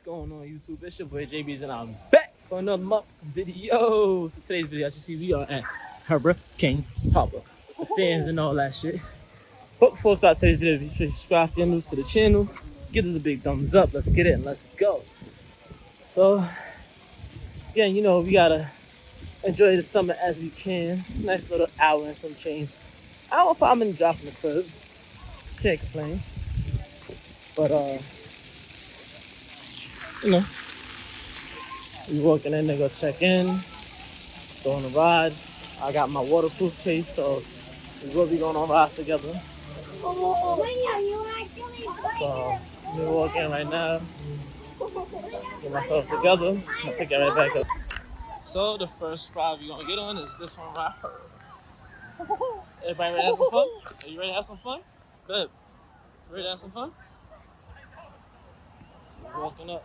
going on YouTube? It's your boy JB's and I'm back for another video. So today's video, as you see, we are at Hurricane Harbor with the fans and all that shit. But before I start today's video, be sure to subscribe if you're new to the channel. Give us a big thumbs up. Let's get it and let's go. So, yeah, you know, we gotta enjoy the summer as we can. It's a nice little hour and some change. Hour 5 minute drive from the crib. Can't complain. But you know, we walking in, they go check in, go on the rides. I got my waterproof case, so we will be going on rides together. So we walk in right now, get myself together, I'll pick it right back up. So the first ride we're gonna get on is this one right here. Everybody ready to have some fun? Are you ready to have some fun? Good. Ready to have some fun? So we're walking up.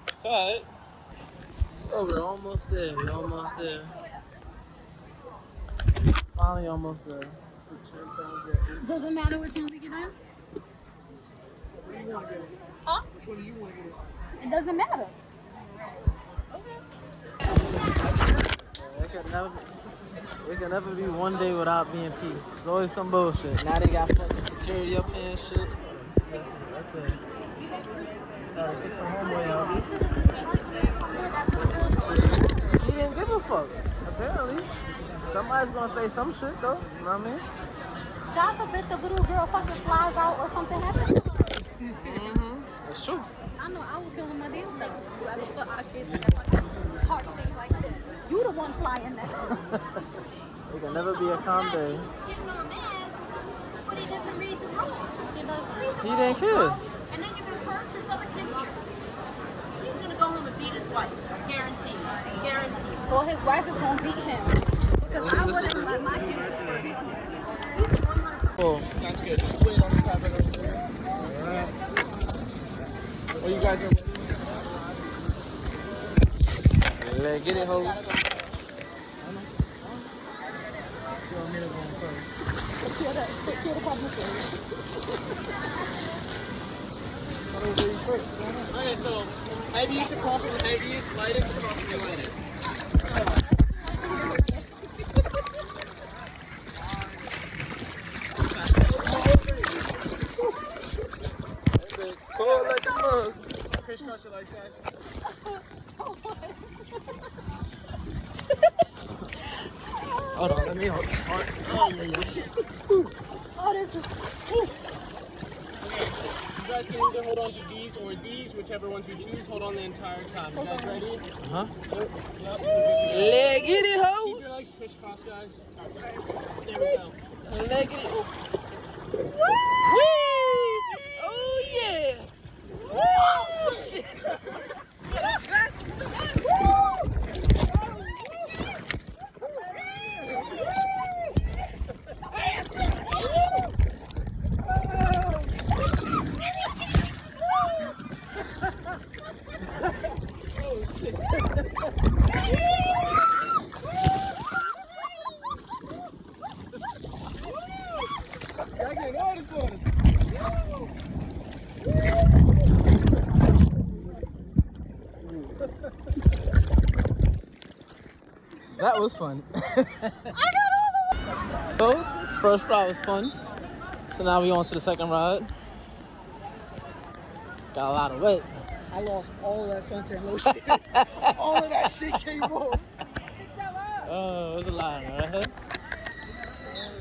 It's alright. So we're almost there. We're almost there. Finally almost there. Doesn't matter which one we get in? Huh? Which one do you want to get into? It doesn't matter. It can never be one day without being peace. It's always some bullshit. Now they got fucking security up here and shit. That's it. Alright, get some homeboy out. He didn't give a fuck, apparently. Somebody's gonna say some shit though, you know what I mean? God forbid the little girl fucking flies out or something happens to her. That's true. I know I would kill him my damn self. Whoever put our kids in that fucking heart thing like this. You the one flying that. It can never be a calm day. He's getting all mad, but he doesn't read the rules. He doesn't. Read the He rules, didn't care. bro. And then you're gonna curse. There's other kids here. He's gonna go home and beat his wife. Guaranteed. Guaranteed. Or his wife is gonna beat him. Because I wouldn't let my kids curse on his He's 100%. Cool. Sounds good. Just wait on the side right over there. Alright. Well, you guys are Let's get it, ho. secure the public area. Okay, so heaviest across from the heaviest, lightest across from the lightest. Cool like the mug. Crisscross your legs, guys. Hold on, let me hold. Oh, this is. You guys can either hold on to these or these, whichever ones you choose. Hold on the entire time. You guys ready? Huh? Yep. Leg it, ho. Keep your legs crisscross, guys. There we go. Leg it. Woo! Oh yeah! Woo! Shit. That was fun. So, first ride was fun. So now we on to the second ride. Got a lot of wet. I lost all of that suntan lotion. All of that shit came off. Oh, it was a lot, right?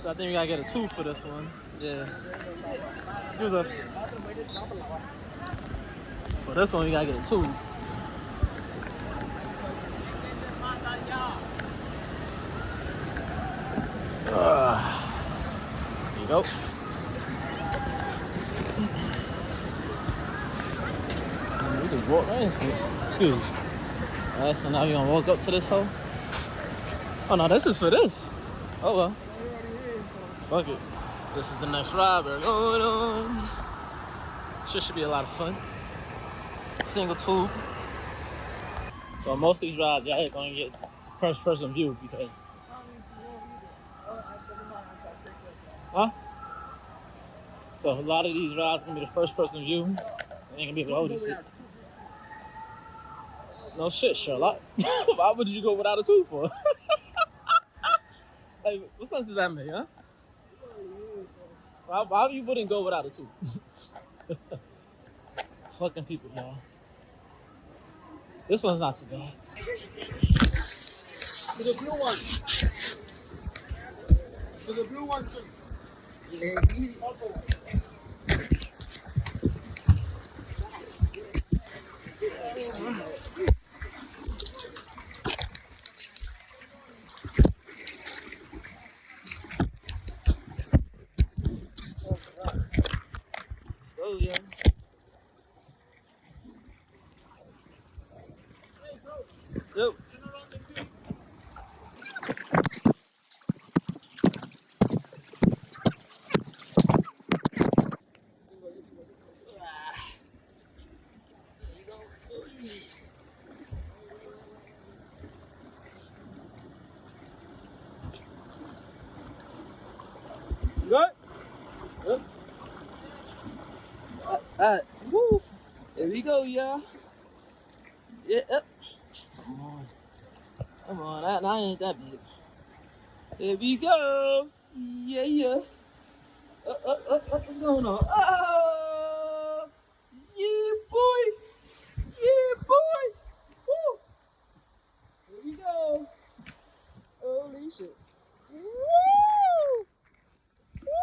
So I think we gotta get a 2 for this one. Yeah. Excuse us. For this one, we gotta get a 2. There you go. We can walk right into it. Excuse me. Alright, so now we're gonna walk up to this hole. Oh no, this is for this. Oh well. Fuck it. This is the next ride we're going on. Should be a lot of fun. Single tube. So on most of these rides, y'all ain't gonna get first person view because. Huh? So a lot of these rides gonna be the first person view. ain't gonna be able to hold these shits. No shit, Sherlock. Why would you go without a tooth for? Like, what sense does that make, huh? Why you wouldn't go without a tooth? Fucking people, y'all. This one's not too bad. To the blue one. To the blue one, sir. Let's go, yeah. Yo. Good? Good. Alright, woo! There we go, y'all. Yeah, up. Come on. Come on, that ain't that big. There we go. Yeah, yeah. What's going on? Oh! Yeah, boy! Yeah, boy! Woo! Here we go. Holy shit. Woo! Woo!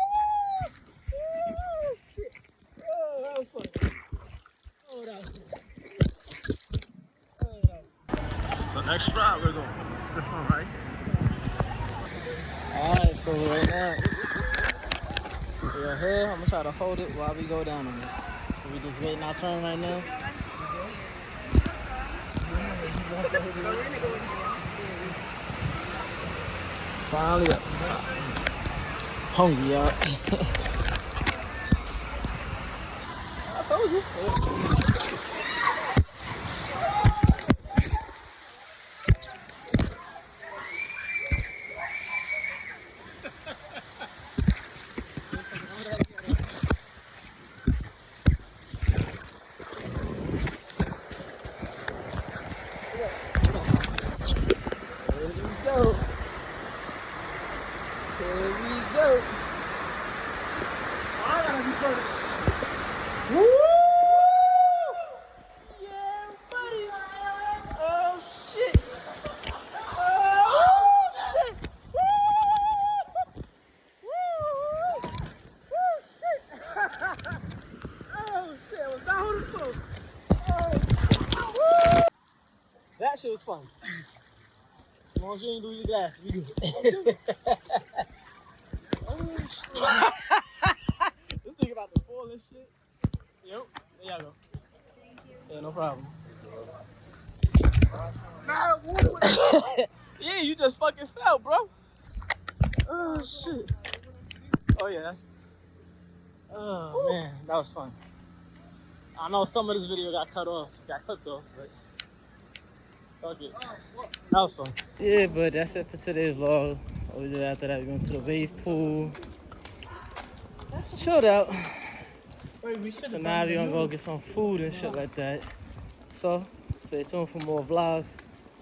Woo! Shit. Oh, that was fun. Oh, that was fun. Oh, that was fun. The next route we're going. It's this one, right? Alright, so right now we're here. I'm gonna try to hold it while we go down on this. So we just waiting our turn right now. Finally up. Hungry, y'all. I told you. Here we go. Here we go. I gotta be first. Woo! Yeah, buddy. Oh shit. Oh shit. Woo! Woo! Shit. Oh shit. Was that who the fuck? Oh. Woo! That shit was fun. As long as you ain't lose your glasses, we good. Oh shit. This thing about to fall and shit. Yep. There y'all go. Thank you. Yeah, no problem. Nah, what? Yeah, you just fucking fell, bro. Oh shit. Oh yeah. Oh man, that was fun. I know some of this video got cut off, got clipped off, but fuck it. That was fun. Yeah, but that's it for today's vlog. What we did after that, we went to the wave pool. Chilled out. So now we're gonna go get some food and shit like that. So stay tuned for more vlogs.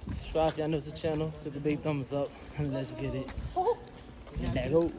Subscribe if y'all new to the channel. Hit the big thumbs up and let's get it. Let go.